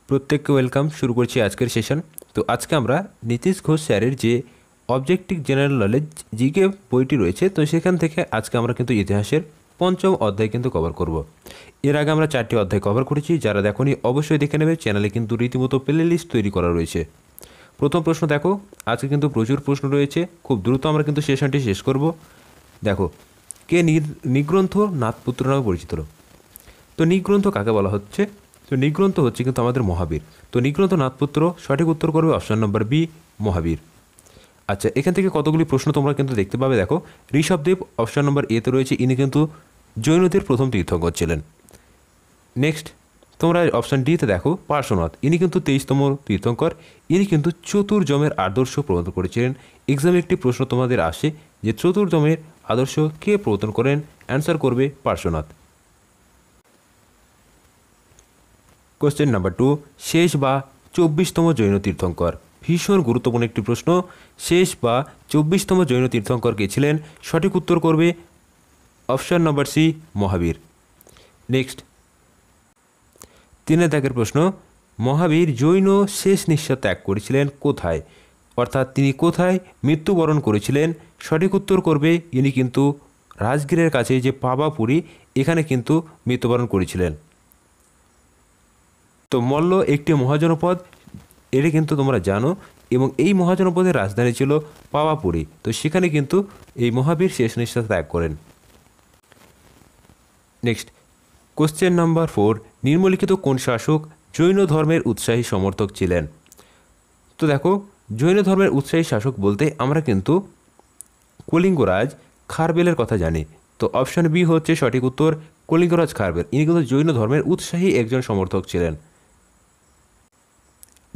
প্রত্যেককে ওয়েলকাম। শুরু করছি আজকের সেশন। তো আজকে আমরা নীতিশ ঘোষ স্যারের যে অবজেক্টিভ জেনারেল নলেজ জিকে বইটি রয়েছে, তো সেখান থেকে আজকে আমরা কিন্তু ইতিহাসের পঞ্চম অধ্যায় কিন্তু কভার করব। এর আগে আমরা 4টি অধ্যায় কভার করেছি, যারা দেখোনি অবশ্যই দেখে নেবে। চ্যানেলে কিন্তু রীতিমতো প্লে লিস্ট তৈরি করা রয়েছে। প্রথম প্রশ্ন দেখো, আজকে কিন্তু প্রচুর প্রশ্ন রয়েছে, খুব দ্রুত আমরা কিন্তু সেশনটি শেষ করব। দেখো, কে নিগ্রন্থ নাথপুত্র নামে পরিচিত? তো নিগ্রন্থ কাকে বলা হচ্ছে? তো নিগ্রন্থ হচ্ছে কিন্তু আমাদের মহাবীর। তো নিগ্রন্থ নাথপুত্র, সঠিক উত্তর করবে অপশন নম্বর বি, মহাবীর। আচ্ছা, এখান থেকে কতগুলি প্রশ্ন তোমরা কিন্তু দেখতে পাবে। দেখো, ঋষভদেব অপশন নম্বর এতে রয়েছে, ইনি কিন্তু জৈনদের প্রথম তীর্থঙ্কর ছিলেন। নেক্সট তোমরা অপশন ডিতে দেখো, পার্শ্বনাথ, ইনি কিন্তু 23তম তীর্থঙ্কর। ইনি কিন্তু চতুর্যমের আদর্শ প্রবর্তন করেছিলেন। এক্সামে একটি প্রশ্ন তোমাদের আসে যে চতুর্যমের আদর্শ কে প্রবর্তন করেন? অ্যান্সার করবে পার্শ্বনাথ। কোশ্চেন নাম্বার 2, শেষ বা 24তম জৈন তীর্থঙ্কর। ভীষণ গুরুত্বপূর্ণ একটি প্রশ্ন। শেষ বা 24তম জৈন তীর্থঙ্কর কে ছিলেন? সঠিক উত্তর করবে অপশন নম্বর সি, মহাবীর। নেক্সট 3 দাগের প্রশ্ন, মহাবীর জৈন শেষ নিঃশ্বাস ত্যাগ করেছিলেন কোথায়? অর্থাৎ তিনি কোথায় মৃত্যুবরণ করেছিলেন? সঠিক উত্তর করবে, ইনি কিন্তু রাজগীরের কাছে যে পাবাপুরী, এখানে কিন্তু মৃত্যুবরণ করেছিলেন। তো মল্ল একটি মহাজনপদ, এটা কিন্তু তোমরা জানো, এবং এই মহাজনপদের রাজধানী ছিল পাওয়াপুরী। তো সেখানে কিন্তু এই মহাবীর শেষ নিঃশ্বাস ত্যাগ করেন। নেক্সট কোশ্চেন নাম্বার 4, নিম্নলিখিত কোন শাসক জৈন ধর্মের উৎসাহী সমর্থক ছিলেন? তো দেখো, জৈন ধর্মের উৎসাহী শাসক বলতে আমরা কিন্তু কলিঙ্গরাজ খারবেলের কথা জানি। তো অপশন বি হচ্ছে সঠিক উত্তর, কলিঙ্গরাজ খারবেল। ইনি কিন্তু জৈন ধর্মের উৎসাহী একজন সমর্থক ছিলেন।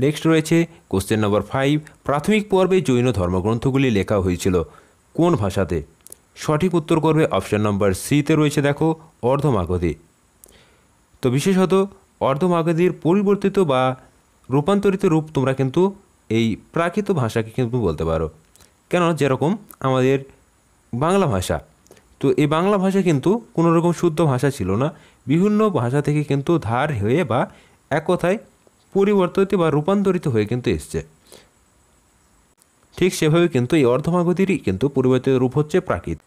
নেক্সট রয়েছে কোশ্চেন নম্বর 5, প্রাথমিক পর্বে জৈন ধর্মগ্রন্থগুলি লেখা হয়েছিল কোন ভাষাতে? সঠিক উত্তর করবে অপশন নম্বর সিতে রয়েছে, দেখো, অর্ধমাগধী। তো বিশেষত অর্ধমাগধীর পরিবর্তিত বা রূপান্তরিত রূপ তোমরা কিন্তু এই প্রাকৃত ভাষাকে কিন্তু বলতে পারো। কেন, যেরকম আমাদের বাংলা ভাষা, তো এই বাংলা ভাষা কিন্তু কোনো রকম শুদ্ধ ভাষা ছিল না, বিভিন্ন ভাষা থেকে কিন্তু ধার হয়ে বা এক কথায় পরিবর্তিত বা রূপান্তরিত হয়ে কিন্তু এসছে। ঠিক সেভাবে কিন্তু এই অর্ধমাগধীরই কিন্তু পরিবর্তিত রূপ হচ্ছে প্রাকৃত।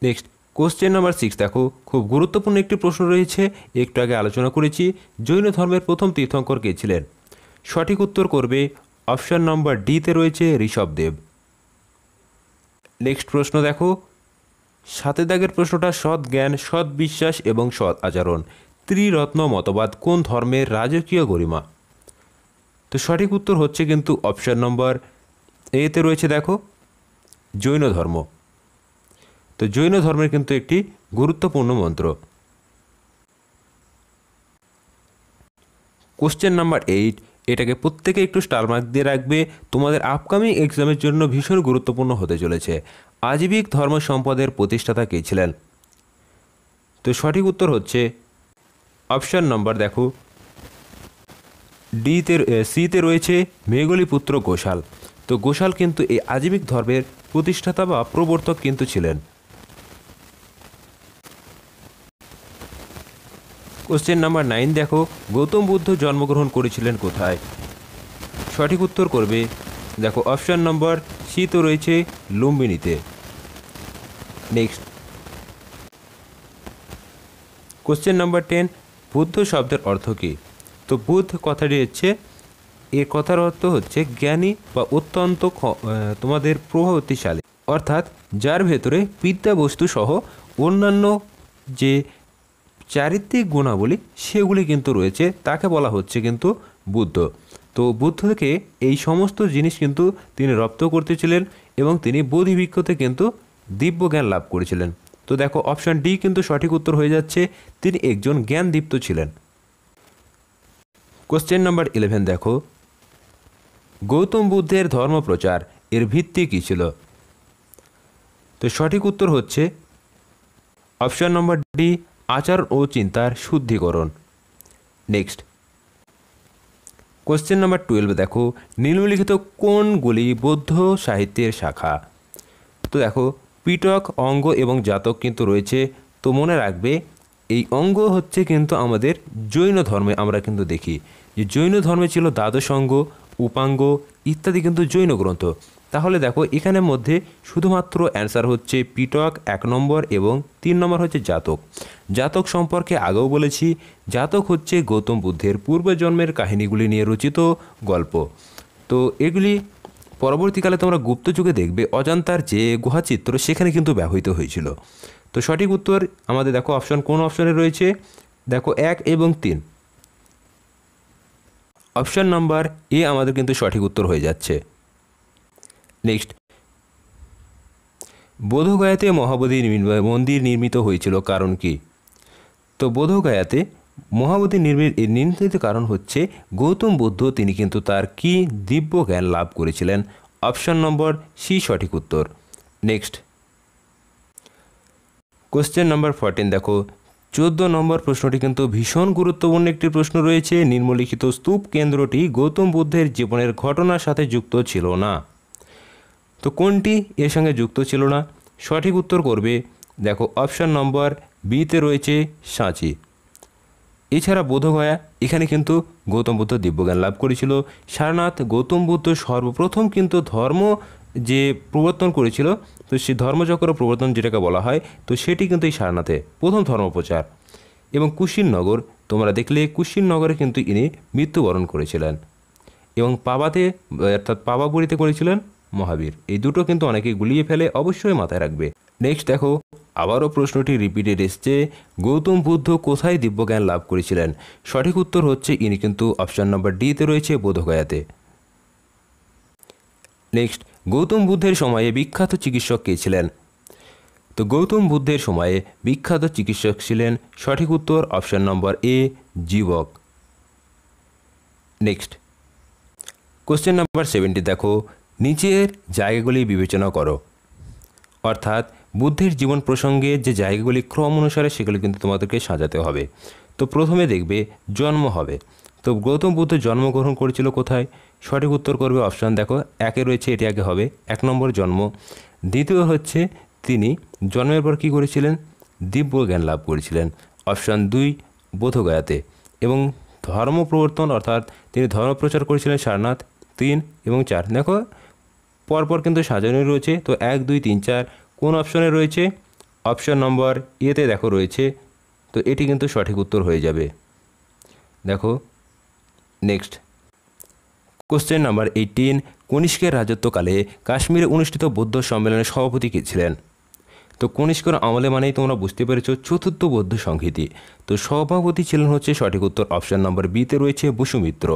নেক্সট কোশ্চেন নাম্বার 6 দেখো, খুব গুরুত্বপূর্ণ একটি প্রশ্ন রয়েছে, একটু আগে আলোচনা করেছি। জৈন ধর্মের প্রথম তীর্থঙ্কর কে ছিলেন? সঠিক উত্তর করবে অপশন নম্বর ডিতে রয়েছে ঋষভদেব। নেক্সট প্রশ্ন দেখো, 7 দাগের প্রশ্নটা, সৎ জ্ঞান, সৎ বিশ্বাস এবং সৎ আচরণ ত্রিরত্ন মতবাদ কোন ধর্মের রাজকীয় গরিমা? তো সঠিক উত্তর হচ্ছে কিন্তু অপশন নম্বর এতে রয়েছে, দেখো, জৈন ধর্ম। তো জৈন ধর্মের কিন্তু একটি গুরুত্বপূর্ণ মন্ত্র। কোশ্চেন নাম্বার 8, এটাকে প্রত্যেকে একটু স্টার মার্ক দিয়ে রাখবে, তোমাদের আপকামিং এক্সামের জন্য ভীষণ গুরুত্বপূর্ণ হতে চলেছে। আজীবিক ধর্ম সম্পদের প্রতিষ্ঠাতা কে ছিলেন? তো সঠিক উত্তর হচ্ছে অপশন নম্বর, দেখো, সিতে রয়েছে মেঘলিপুত্র গোশাল। তো গোশাল কিন্তু এই আজীবিক ধর্মের প্রতিষ্ঠাতা বা প্রবর্তক কিন্তু ছিলেন। কোশ্চেন নাম্বার 9 দেখো, গৌতম বুদ্ধ জন্মগ্রহণ করেছিলেন কোথায়? সঠিক উত্তর করবে, দেখো, অপশন নম্বর সি তো রয়েছে লুম্বিনীতে। নেক্সট কোশ্চেন নাম্বার 10, বুদ্ধ শব্দের অর্থ কী? তো বুদ্ধ কথাটি হচ্ছে, এর কথার অর্থ হচ্ছে জ্ঞানী বা অত্যন্ত তোমাদের প্রভাবশালী, অর্থাৎ যার ভেতরে বিদ্যা বস্তু সহ অন্যান্য যে চারিত্রিক গুণাবলী সেগুলি কিন্তু রয়েছে, তাকে বলা হচ্ছে কিন্তু বুদ্ধ। তো বুদ্ধকে এই সমস্ত জিনিস কিন্তু তিনি রপ্ত করতেছিলেন এবং তিনি বোধিবৃক্ষতে কিন্তু দিব্য জ্ঞান লাভ করেছিলেন। তো দেখো, অপশন ডি কিন্তু সঠিক উত্তর হয়ে যাচ্ছে, তিনি একজন জ্ঞানদীপ্ত ছিলেন। কোশ্চেন নাম্বার 11 দেখো, গৌতম বুদ্ধের ধর্মপ্রচার এর ভিত্তি কী ছিল? তো সঠিক উত্তর হচ্ছে অপশন নম্বর ডি, আচার ও চিন্তার শুদ্ধিকরণ। নেক্সট কোশ্চেন নাম্বার 12 দেখো, নিম্নলিখিত কোনগুলি বৌদ্ধ সাহিত্যের শাখা? তো দেখো, পিটক, অঙ্গ এবং জাতক কিন্তু রয়েছে। তো মনে রাখবে, এই অঙ্গ হচ্ছে কিন্তু আমাদের জৈন ধর্মে আমরা কিন্তু দেখি যে জৈন ধর্মে ছিল দ্বাদশাঙ্গ, উপাঙ্গ ইত্যাদি কিন্তু জৈন গ্রন্থ। তাহলে দেখো এখানের মধ্যে শুধুমাত্র অ্যান্সার হচ্ছে পিটক 1 নম্বর এবং 3 নম্বর হচ্ছে জাতক। জাতক সম্পর্কে আগেও বলেছি, জাতক হচ্ছে গৌতম বুদ্ধের পূর্বজন্মের কাহিনীগুলি নিয়ে রচিত গল্প। তো এগুলি পরবর্তীকালে তোমরা গুপ্ত যুগে দেখবে অজন্তার যে গুহাচিত্র সেখানে কিন্তু ব্যবহৃত হয়েছিল। তো সঠিক উত্তর আমাদের দেখো অপশন কোন অপশনে রয়েছে, দেখো 1 এবং 3। অপশন নাম্বার এ আমাদের কিন্তু সঠিক উত্তর হয়ে যাচ্ছে। নেক্সট, বোধগয়াতে মহাবোধি মন্দির নির্মিত হয়েছিল কারণ কি? তো বোধগয়াতে মহাবোধি নির্মিত কারণ হচ্ছে গৌতম বুদ্ধ তিনি কিন্তু তার কি দিব্য জ্ঞান লাভ করেছিলেন। অপশন নম্বর সি সঠিক উত্তর। নেক্সট, কোশ্চেন নাম্বার 14 দেখো 14 নম্বর প্রশ্নটি কিন্তু ভীষণ গুরুত্বপূর্ণ একটি প্রশ্ন রয়েছে। নিম্নলিখিত স্তূপ কেন্দ্রটি গৌতম বুদ্ধের জীবনের ঘটনার সাথে যুক্ত ছিল না। তো কোনটি এর সঙ্গে যুক্ত ছিল না? সঠিক উত্তর করবে দেখো অপশন নম্বর বিতে রয়েছে সাঁচি। এছাড়া বোধগয়া এখানে কিন্তু গৌতম বুদ্ধ দিব্যজ্ঞান লাভ করেছিল। সারনাথ গৌতম বুদ্ধ সর্বপ্রথম কিন্তু ধর্ম যে প্রবর্তন করেছিল, তো সেই ধর্মচক্র প্রবর্তন যেটাকে বলা হয়, তো সেটি কিন্তু এই সারনাথে প্রথম ধর্মপ্রচার। এবং কুশিননগর তোমরা দেখলে কুশিননগরে কিন্তু ইনি মৃত্যুবরণ করেছিলেন। এবং পাবাতে অর্থাৎ পাবাপুরীতে করেছিলেন মহাবীর। এই দুটো কিন্তু অনেকে গুলিয়ে ফেলে, অবশ্যই মাথায় রাখবে। নেক্সট দেখো আবারও প্রশ্নটি রিপিটেড এসছে, গৌতম বুদ্ধ কোথায় দিব্যজ্ঞান লাভ করেছিলেন? সঠিক উত্তর হচ্ছে ইনি কিন্তু অপশন নম্বর ডিতে রয়েছে বোধগয়াতে। নেক্সট, গৌতম বুদ্ধের সময়ে বিখ্যাত চিকিৎসক কে ছিলেন? তো গৌতম বুদ্ধের সময়ে বিখ্যাত চিকিৎসক ছিলেন, সঠিক উত্তর অপশন নম্বর এ জীবক। নেক্সট, কোশ্চেন নাম্বার 70 দেখো নিচের জায়গাগুলি বিবেচনা করো। অর্থাৎ বুদ্ধের জীবন প্রসঙ্গে যে জায়গাগুলি ক্রম অনুসারে সেগুলি কিন্তু তোমাদেরকে সাজাতে হবে। তো প্রথমে দেখবে জন্ম হবে। তো গৌতম বুদ্ধ জন্মগ্রহণ করেছিল কোথায়? সঠিক উত্তর করবে অপশান দেখো 1-এ রয়েছে, এটি আগে হবে 1 নম্বর জন্ম। দ্বিতীয় হচ্ছে তিনি জন্মের পর কী করেছিলেন? দিব্য জ্ঞান লাভ করেছিলেন, অপশান 2 বোধগয়াতে। এবং ধর্ম প্রবর্তন অর্থাৎ তিনি ধর্ম প্রচার করেছিলেন সারনাথ 3 এবং 4। দেখো পরপর কিন্তু সাজানো রয়েছে। তো 1 2 3 4 কোন অপশনে রয়েছে? অপশন নম্বর এতে দেখো রয়েছে। তো এটি কিন্তু সঠিক উত্তর হয়ে যাবে। দেখো নেক্সট, কোশ্চেন নাম্বার 18 কনিষ্কের রাজত্বকালে কাশ্মীরে অনুষ্ঠিত বৌদ্ধ সম্মেলনের সভাপতি কে ছিলেন? তো কনিষ্কের আমলে মানেই তোমরা বুঝতে পেরেছো চতুর্থ বৌদ্ধ সংহিতি। তো সভাপতি ছিলেন হচ্ছে সঠিক উত্তর অপশন নম্বর বিতে রয়েছে বসুমিত্র।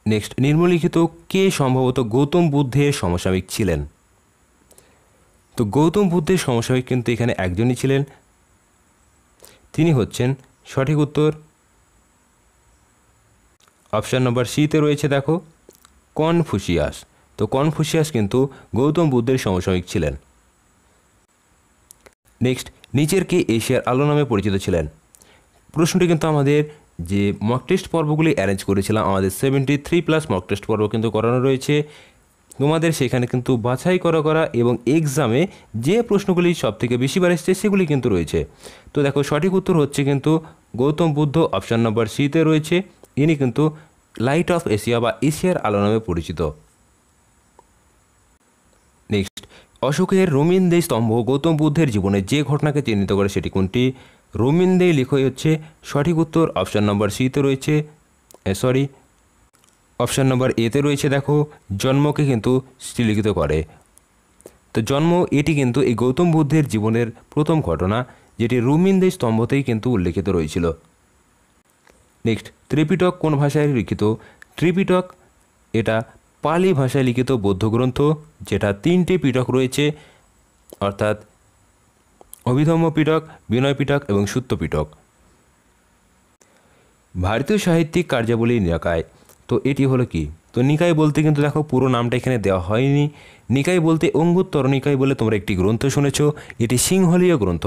নেক্সট, নিম্নলিখিত কে সম্ভবত গৌতম বুদ্ধের সমসাময়িক ছিলেন? তো গৌতম বুদ্ধের সমসাময়িক কিন্তু এখানে একজনই ছিলেন, তিনি হচ্ছেন সঠিক উত্তর অপশান নম্বর সিতে রয়েছে দেখো কনফুসিয়াস। তো কনফুসিয়াস কিন্তু গৌতম বুদ্ধের সমসাময়িক ছিলেন। নেক্সট, নিচের কে এশিয়ার আলো নামে পরিচিত ছিলেন? প্রশ্নটি কিন্তু আমাদের যে মক টেস্ট পর্বগুলি অ্যারেঞ্জ করেছিলাম, আমাদের 73+ মক টেস্ট পর্ব কিন্তু করানো রয়েছে তোমাদের, সেখানে কিন্তু বাছাই করা এবং এক্সামে যে প্রশ্নগুলি সবথেকে বেশিবার এসছে সেগুলি কিন্তু রয়েছে। তো দেখো সঠিক উত্তর হচ্ছে কিন্তু গৌতম বুদ্ধ, অপশান নম্বর সিতে রয়েছে। ইনি কিন্তু লাইট অফ এশিয়া বা এশিয়ার আলো নামে পরিচিত। নেক্সট, অশোকের রোমিনদেই স্তম্ভ গৌতম বুদ্ধের জীবনে যে ঘটনাকে চিহ্নিত করে সেটি কোনটি? রোমিনদেই লিখই হচ্ছে সঠিক উত্তর অপশান নম্বর সিতে রয়েছে, অপশান নম্বর এতে রয়েছে দেখো জন্মকে কিন্তু লিখিত করে। তো জন্ম এটি কিন্তু এই গৌতম বুদ্ধের জীবনের প্রথম ঘটনা, যেটি রোমিনদেই স্তম্ভতেই কিন্তু উল্লেখিত রয়েছিল। নেক্সট, ত্রিপিটক কোন ভাষায় লিখিত? ত্রিপিটক এটা পালি ভাষায় লিখিত বৌদ্ধ গ্রন্থ, যেটা 3টি পিটক রয়েছে, অর্থাৎ অভিধম্ম পিটক, বিনয় পিটক এবং সুত্ত পিটক। ভারতীয় সাহিত্যিক কার্যাবলী নিকায়, তো এটি হলো কি? তো নিকায় বলতে কিন্তু দেখো পুরো নামটা এখানে দেওয়া হয়নি। নিকায় বলতে অঙ্গুত্তর নিকায় বলে তোমরা একটি গ্রন্থ শুনেছ, এটি সিংহলীয় গ্রন্থ।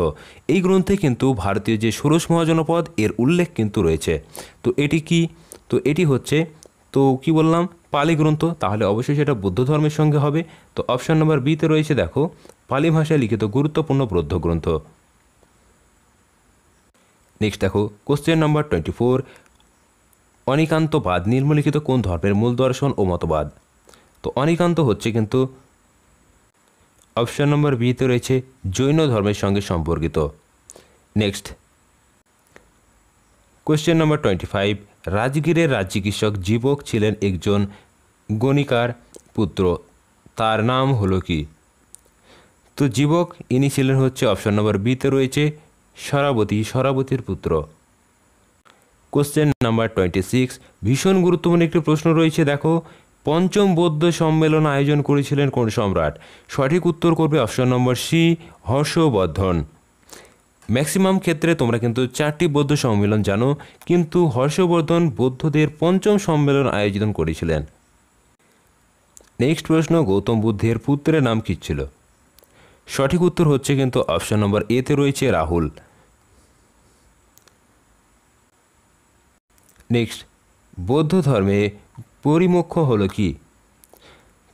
এই গ্রন্থে কিন্তু ভারতীয় যে ষোড়শ মহাজনপদ এর উল্লেখ কিন্তু রয়েছে। তো এটি কি? তো এটি হচ্ছে, তো কি বললাম, পালি গ্রন্থ, তাহলে অবশ্যই সেটা বৌদ্ধ ধর্মের সঙ্গে হবে। তো অপশান নম্বর বিতে রয়েছে দেখো পালি ভাষায় লিখিত গুরুত্বপূর্ণ বৌদ্ধ গ্রন্থ। নেক্সট দেখো কোশ্চেন নাম্বার 24, অনিকান্তবাদ নিম্নলিখিত কোন ধর্মের মূল দর্শন ও মতবাদ? তো অনিকান্ত হচ্ছে কিন্তু অপশন নম্বর বিতে রয়েছে জৈন ধর্মের সঙ্গে সম্পর্কিত। নেক্সট কোশ্চেন নম্বর 25, রাজগীরের রাজ চিকিৎসক জীবক ছিলেন একজন গণিকার পুত্র, তার নাম হলো কি? তো জীবক ইনি ছিলেন হচ্ছে অপশন নম্বর বিতে রয়েছে সরাবতীর পুত্র। কোশ্চেন নাম্বার 26, ভীষণ গুরুত্বপূর্ণ একটি প্রশ্ন রয়েছে, দেখো পঞ্চম বৌদ্ধ সম্মেলন আয়োজন করেছিলেন কোন সম্রাট? সঠিক উত্তর করবে option number C, Harshavardhana. Maximum ক্ষেত্রে তোমরা কিন্তু 4টি বৌদ্ধ সম্মেলন জানো, কিন্তু হর্ষবর্ধন বৌদ্ধদের পঞ্চম সম্মেলন আয়োজন করেছিলেন। নেক্সট প্রশ্ন, গৌতম বুদ্ধের পুত্রের নাম কী ছিল? সঠিক উত্তর হচ্ছে কিন্তু অপশন নম্বর এতে রয়েছে রাহুল। নেক্সট, বৌদ্ধ ধর্মে পরিমোক্ষ হলো কি?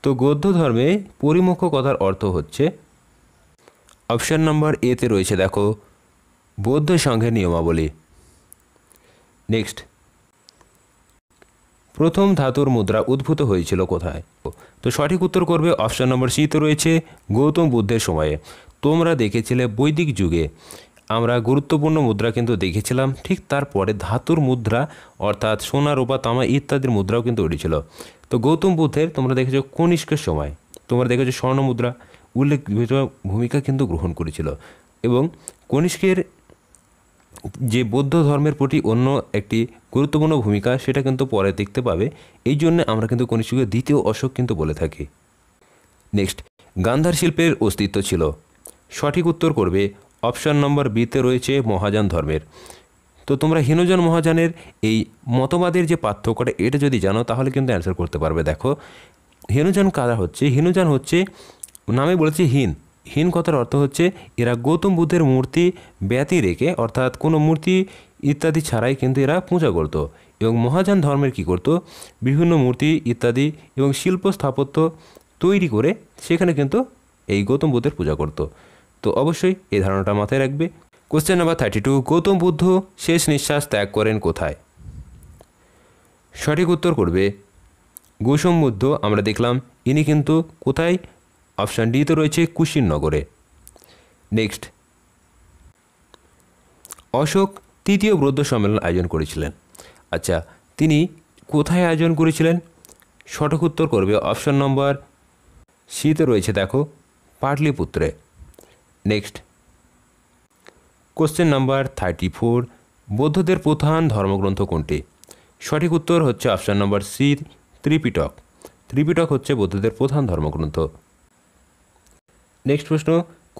তো বৌদ্ধ ধর্মে পরিমোক্ষ কথার অর্থ হচ্ছে অপশন নম্বর এতে রয়েছে দেখো বৌদ্ধ সংঘের নিয়মাবলী। নেক্সট, প্রথম ধাতুর মুদ্রা উদ্ভূত হয়েছিল কোথায়? তো সঠিক উত্তর করবে অপশন নম্বর সিতে রয়েছে গৌতম বুদ্ধের সময়ে। তোমরা দেখেছিলে বৈদিক যুগে আমরা গুরুত্বপূর্ণ মুদ্রা কিন্তু দেখেছিলাম, ঠিক তারপরে ধাতুর মুদ্রা অর্থাৎ সোনা রূপা তামা ইত্যাদির মুদ্রাও কিন্তু উঠেছিল। তো গৌতম বুদ্ধের তোমরা দেখেছো কনিষ্কের সময় তোমরা দেখেছো স্বর্ণ মুদ্রা উল্লেখযোগ্য ভূমিকা কিন্তু গ্রহণ করেছিল, এবং কনিষ্কের যে বৌদ্ধ ধর্মের প্রতি অন্য একটি গুরুত্বপূর্ণ ভূমিকা সেটা কিন্তু পরে দেখতে পাবে, এই জন্য আমরা কিন্তু কনিষ্ককে দ্বিতীয় অশোক কিন্তু বলে থাকি। নেক্সট, গান্ধার শিল্পের অস্তিত্ব ছিল? সঠিক উত্তর করবে অপশন নম্বর বিতে রয়েছে মহাযান ধর্মের। তো তোমরা হীনযান মহাযানের এই মতবাদের যে পার্থক্যটা এটা যদি জানো তাহলে কিন্তু অ্যান্সার করতে পারবে। দেখো হীনযান কারা হচ্ছে, হীনযান হচ্ছে নামে বলেছে হীন কথার অর্থ হচ্ছে এরা গৌতম বুদ্ধের মূর্তি ব্যতি রেখে অর্থাৎ কোনো মূর্তি ইত্যাদি ছাড়াই কিন্তু এরা পূজা করত, এবং মহাযান ধর্মের কী করতো বিভিন্ন মূর্তি ইত্যাদি এবং শিল্প স্থাপত্য তৈরি করে সেখানে কিন্তু এই গৌতম বুদ্ধের পূজা করত। তো অবশ্যই এই ধারণাটা মাথায় রাখবে। কোশ্চেন নাম্বার 32, গৌতম বুদ্ধ শেষ নিঃশ্বাস ত্যাগ করেন কোথায়? সঠিক উত্তর করবে গৌতম বুদ্ধ আমরা দেখলাম ইনি কিন্তু কোথায়, অপশান ডিতে রয়েছে কুশিনগরে। নেক্সট, অশোক তৃতীয় বৌদ্ধ সম্মেলন আয়োজন করেছিলেন, আচ্ছা তিনি কোথায় আয়োজন করেছিলেন? সঠিক উত্তর করবে অপশন নম্বর সিতে রয়েছে দেখো পাটলিপুত্রে। নেক্সট, কোশ্চেন নাম্বার 34, বৌদ্ধদের প্রধান ধর্মগ্রন্থ কোনটি? সঠিক উত্তর হচ্ছে option number C, Tripitaka. Tripitaka হচ্ছে বৌদ্ধদের প্রধান ধর্মগ্রন্থ। নেক্সট প্রশ্ন,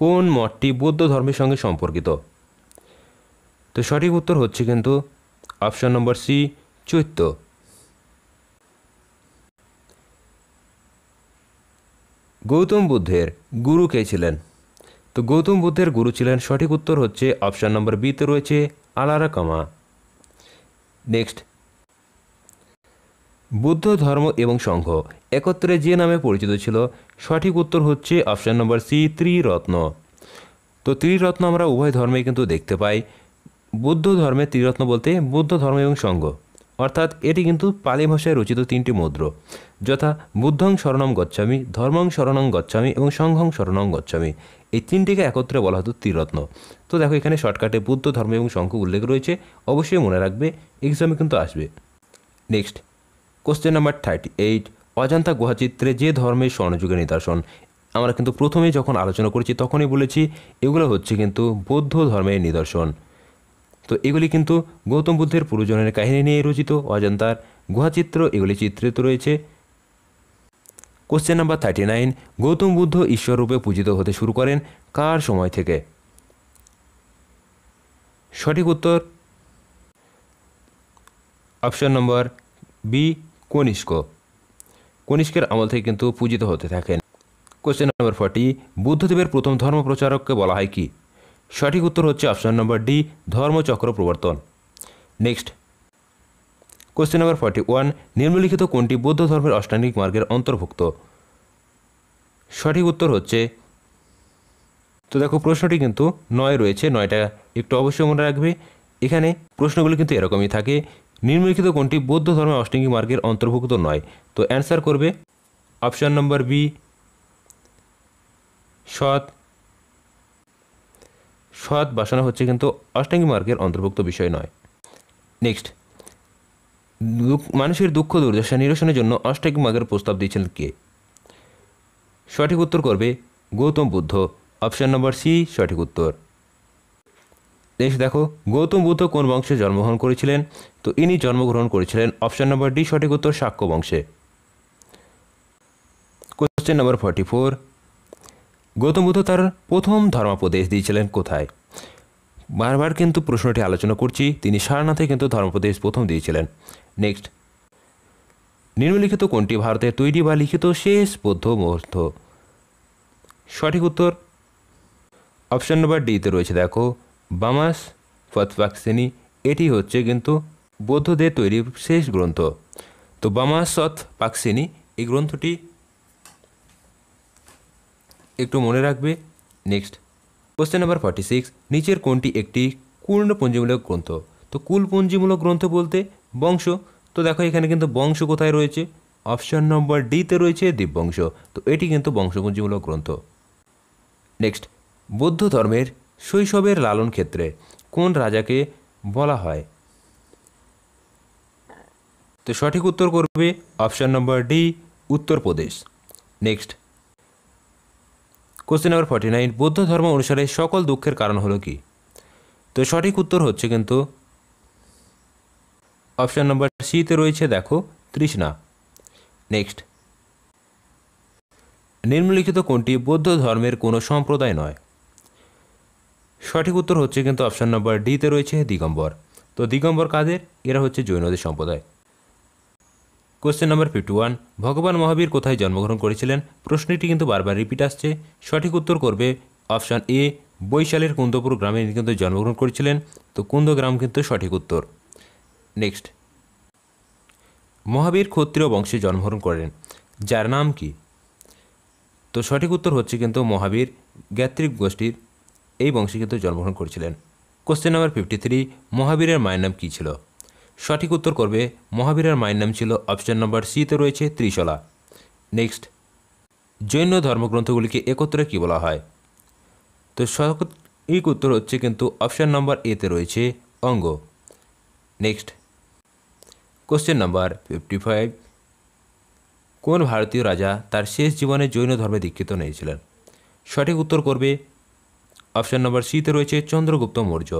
কোন মঠটি বৌদ্ধ ধর্মের সঙ্গে সম্পর্কিত? তো সঠিক উত্তর হচ্ছে কিন্তু অপশন নম্বর সি, চৈত্য। গৌতম বুদ্ধের গুরু কে ছিলেন? তো গৌতম বুদ্ধের গুরু ছিলেন, সঠিক উত্তর হচ্ছে অপশন নম্বর বিতে রয়েছে আলারাকামা। নেক্সট, বুদ্ধ ধর্ম এবং সংঘ একত্রে যে নামে পরিচিত ছিল? সঠিক উত্তর হচ্ছে অপশন নম্বর সি, ত্রিরত্ন। তো ত্রিরত্ন আমরা উভয় ধর্মে কিন্তু দেখতে পাই। বৌদ্ধ ধর্মে ত্রিরত্ন বলতে বুদ্ধ ধর্ম এবং সংঘ, অর্থাৎ এটি কিন্তু পালি ভাষায় রচিত 3টি মন্ত্র, যথা বুদ্ধং শরণং গচ্ছামি, ধর্মং শরণং গচ্ছামি এবং সংঘং শরণং গচ্ছামি। এই 3টিকে একত্রে বলা হতো ত্রিরত্ন। তো দেখো এখানে শর্টকাটে বুদ্ধ ধর্ম এবং সংঘ উল্লেখ রয়েছে, অবশ্যই মনে রাখবে, এক্সামে কিন্তু আসবে। নেক্সট, কোশ্চেন নাম্বার 38, অজন্তা গুহাচিত্রে যে ধর্মের স্বর্ণযুগের নিদর্শন? আমরা কিন্তু প্রথমে যখন আলোচনা করেছি তখনই বলেছি এগুলো হচ্ছে কিন্তু বৌদ্ধ ধর্মের নিদর্শন। তো এগুলি কিন্তু গৌতম বুদ্ধের পূর্বজনের কাহিনী নিয়ে রচিত অজন্তার গুহাচিত্র, এগুলি চিত্রিত রয়েছে। কোশ্চেন নাম্বার 39, গৌতম বুদ্ধ ঈশ্বররূপে পূজিত হতে শুরু করেন কার সময় থেকে? সঠিক উত্তর অপশন নম্বর বি, কনিষ্কের আমল থেকে কিন্তু পূজিত হতে থাকেন। কোশ্চেন নাম্বার 40, বুদ্ধদেবের প্রথম ধর্মপ্রচারককে বলা হয় কি? সঠিক উত্তর হচ্ছে অপশন নম্বর ডি, ধর্মচক্র প্রবর্তন। নেক্সট, কোশ্চেন নাম্বার 41, নিম্নলিখিত কোনটি বৌদ্ধ ধর্মের অষ্টাঙ্গিক মার্গের অন্তর্ভুক্ত? সঠিক উত্তর হচ্ছে, তো দেখো প্রশ্নটি কিন্তু 9 রয়েছে, 9টা একটু অবশ্যই মনে রাখবে। এখানে প্রশ্নগুলো কিন্তু এরকমই থাকে, নিম্নলিখিত কোনটি বৌদ্ধ ধর্মের অষ্টাঙ্গিক মার্গের অন্তর্ভুক্ত নয়? তো অ্যান্সার করবে অপশান নম্বর বি, সৎ বাসনা হচ্ছে কিন্তু অষ্টাঙ্গিক মার্গের অন্তর্ভুক্ত বিষয় নয়। নেক্সট, মানুষের দুঃখ দুর্দশা নিরসনের জন্য অষ্টাঙ্গিক মার্গের প্রস্তাব দিয়েছিলেন কে? সঠিক উত্তর করবে Gautama Buddha, option number C সঠিক উত্তর। নেক্সট দেখো, গৌতম বুদ্ধ কোন বংশে জন্মগ্রহণ করেছিলেন? তো ইনি জন্মগ্রহণ করেছিলেন অপশান নম্বর ডি সঠিক উত্তর শাক্য বংশে। কোশ্চেন নম্বর 44, গৌতম বুদ্ধ তার প্রথম ধর্মোপদেশ দিয়েছিলেন কোথায়? বারবার কিন্তু প্রশ্নটি আলোচনা করছি, তিনি সারনাথে কিন্তু ধর্মোপদেশ প্রথম দিয়েছিলেন। নেক্সট, নিম্নলিখিত কোনটি ভারতের তৈরি বা লিখিত শেষ বৌদ্ধ গ্রন্থ? সঠিক উত্তর অপশান নম্বর ডিতে রয়েছে দেখো বামাস ফতপাকসেনি, এটি হচ্ছে কিন্তু বৌদ্ধদের তৈরি শেষ গ্রন্থ। তো বামাস ফতপাকসেনি এই গ্রন্থটি একটু মনে রাখবে। নেক্সট, কোশ্চেন নাম্বার 46, নিচের কোনটি একটি কুলপঞ্জিমূলক গ্রন্থ? তো কুলপঞ্জিমূলক গ্রন্থ বলতে বংশ, তো দেখো এখানে কিন্তু বংশ কোথায় রয়েছে? অপশান নম্বর ডিতে রয়েছে দীপবংশ, তো এটি কিন্তু বংশপঞ্জিমূলক গ্রন্থ। নেক্সট, বৌদ্ধ ধর্মের শৈশবের লালন ক্ষেত্রে কোন রাজাকে বলা হয়? তো সঠিক উত্তর করবে option number D Uttar Pradesh. Next, question number 49, বৌদ্ধ ধর্ম অনুসারে সকল দুঃখের কারণ হলো কি? তো সঠিক উত্তর হচ্ছে কিন্তু অপশান নম্বর সিতে রয়েছে দেখো তৃষ্ণা। নেক্সট, নিম্নলিখিত কোনটি বৌদ্ধ ধর্মের কোনো সম্প্রদায় নয়? সঠিক উত্তর হচ্ছে কিন্তু অপশান নম্বর ডিতে রয়েছে দিগম্বর। তো দিগম্বর কাদের? এরা হচ্ছে জৈনদের সম্প্রদায়। কোশ্চেন নাম্বার 51, ভগবান মহাবীর কোথায় জন্মগ্রহণ করেছিলেন? প্রশ্নটি কিন্তু বারবার রিপিট আসছে। সঠিক উত্তর করবে অপশান এ, বৈশালীর কুন্দপুর গ্রামে ইনি কিন্তু জন্মগ্রহণ করেছিলেন। তো কুন্দগ্রাম কিন্তু সঠিক উত্তর। নেক্সট, মহাবীর ক্ষত্রিয় বংশে জন্মগ্রহণ করেন, যার নাম কি? তো সঠিক উত্তর হচ্ছে কিন্তু মহাবীর গাত্রিক গোষ্ঠীর এই বংশে কিন্তু জন্মগ্রহণ করেছিলেন। কোশ্চেন নাম্বার 53, মহাবীরের মায়ের নাম কী ছিল? সঠিক উত্তর করবে মহাবীরের মায়ের নাম ছিল অপশান নম্বর সিতে রয়েছে ত্রিশলা। নেক্সট, জৈন ধর্মগ্রন্থগুলিকে একত্রে কি বলা হয়? তো সঠিক উত্তর হচ্ছে কিন্তু অপশান নম্বর এতে রয়েছে অঙ্গ। নেক্সট, কোশ্চেন নাম্বার 55, কোন ভারতীয় রাজা তার শেষ জীবনে জৈন ধর্মে দীক্ষিত নিয়েছিলেন? সঠিক উত্তর করবে অপশান নম্বর সিতে রয়েছে চন্দ্রগুপ্ত মৌর্য,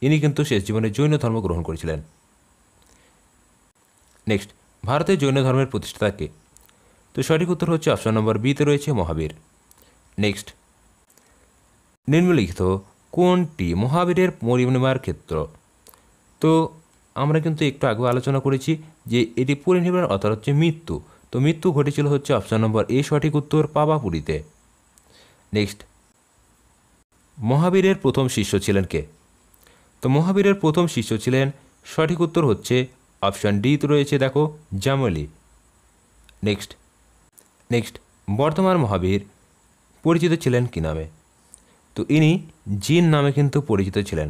ইনি কিন্তু শেষ জীবনে জৈন ধর্ম গ্রহণ করেছিলেন। নেক্সট, ভারতের জৈন ধর্মের প্রতিষ্ঠাতা কে? তো সঠিক উত্তর হচ্ছে অপশান নম্বর বিতে রয়েছে মহাবীর। নেক্সট, নিম্নলিখিত কোনটি মহাবীরের পরিনির্বাণ ক্ষেত্র? তো আমরা কিন্তু একটু আগে আলোচনা করেছি যে এটি পরিনির্বাণ অর্থাৎ হচ্ছে মৃত্যু। তো মৃত্যু ঘটেছিল হচ্ছে অপশান নম্বর এ সঠিক উত্তর পাবাপুরীতে। নেক্সট, মহাবীরের প্রথম শিষ্য ছিলেন কে? তো মহাবীরের প্রথম শিষ্য ছিলেন, সঠিক উত্তর হচ্ছে অপশান ডিতে রয়েছে দেখো জামলি। নেক্সট, বর্তমান মহাবীর পরিচিত ছিলেন কি নামে? তো ইনি জিন নামে কিন্তু পরিচিত ছিলেন।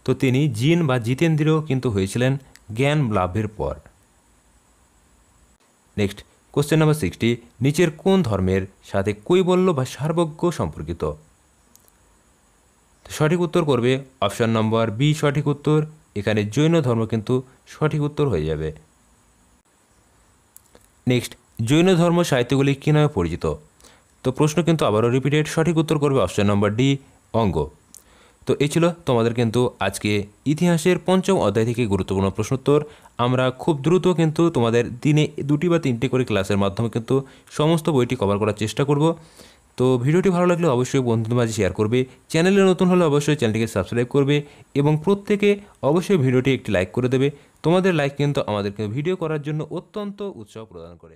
তো তিনি জিন বা জিতেন্দ্রীয় কিন্তু হয়েছিলেন জ্ঞান লাভের পর। নেক্সট, কোশ্চেন নাম্বার 60, নিচের কোন ধর্মের সাথে কৈবল্য বা সার্বজ্ঞ সম্পর্কিত? সঠিক উত্তর করবে অপশান নম্বর বি সঠিক উত্তর, এখানে জৈন ধর্ম কিন্তু সঠিক উত্তর হয়ে যাবে। নেক্সট, জৈন ধর্ম সাহিত্যগুলি কী নামে পরিচিত? তো প্রশ্ন কিন্তু আবারও রিপিটেড, সঠিক উত্তর করবে অপশান নম্বর ডি অঙ্গ। তো এই ছিল তোমাদের কিন্তু আজকে ইতিহাসের পঞ্চম অধ্যায় থেকে গুরুত্বপূর্ণ প্রশ্নোত্তর। আমরা খুব দ্রুত কিন্তু তোমাদের দিনে 2টি বা 3টি করে ক্লাসের মাধ্যমে কিন্তু সমস্ত বইটি কভার করার চেষ্টা করব। তো ভিডিওটি ভালো লাগলে অবশ্যই বন্ধুদের মাঝে শেয়ার করবে, চ্যানেলে নতুন হলে অবশ্যই চ্যানেলটিকে সাবস্ক্রাইব করবে এবং প্রত্যেকে অবশ্যই ভিডিওটি একটি লাইক করে দেবে। তোমাদের লাইক কিন্তু আমাদেরকে ভিডিও করার জন্য অত্যন্ত উৎসাহ প্রদান করে।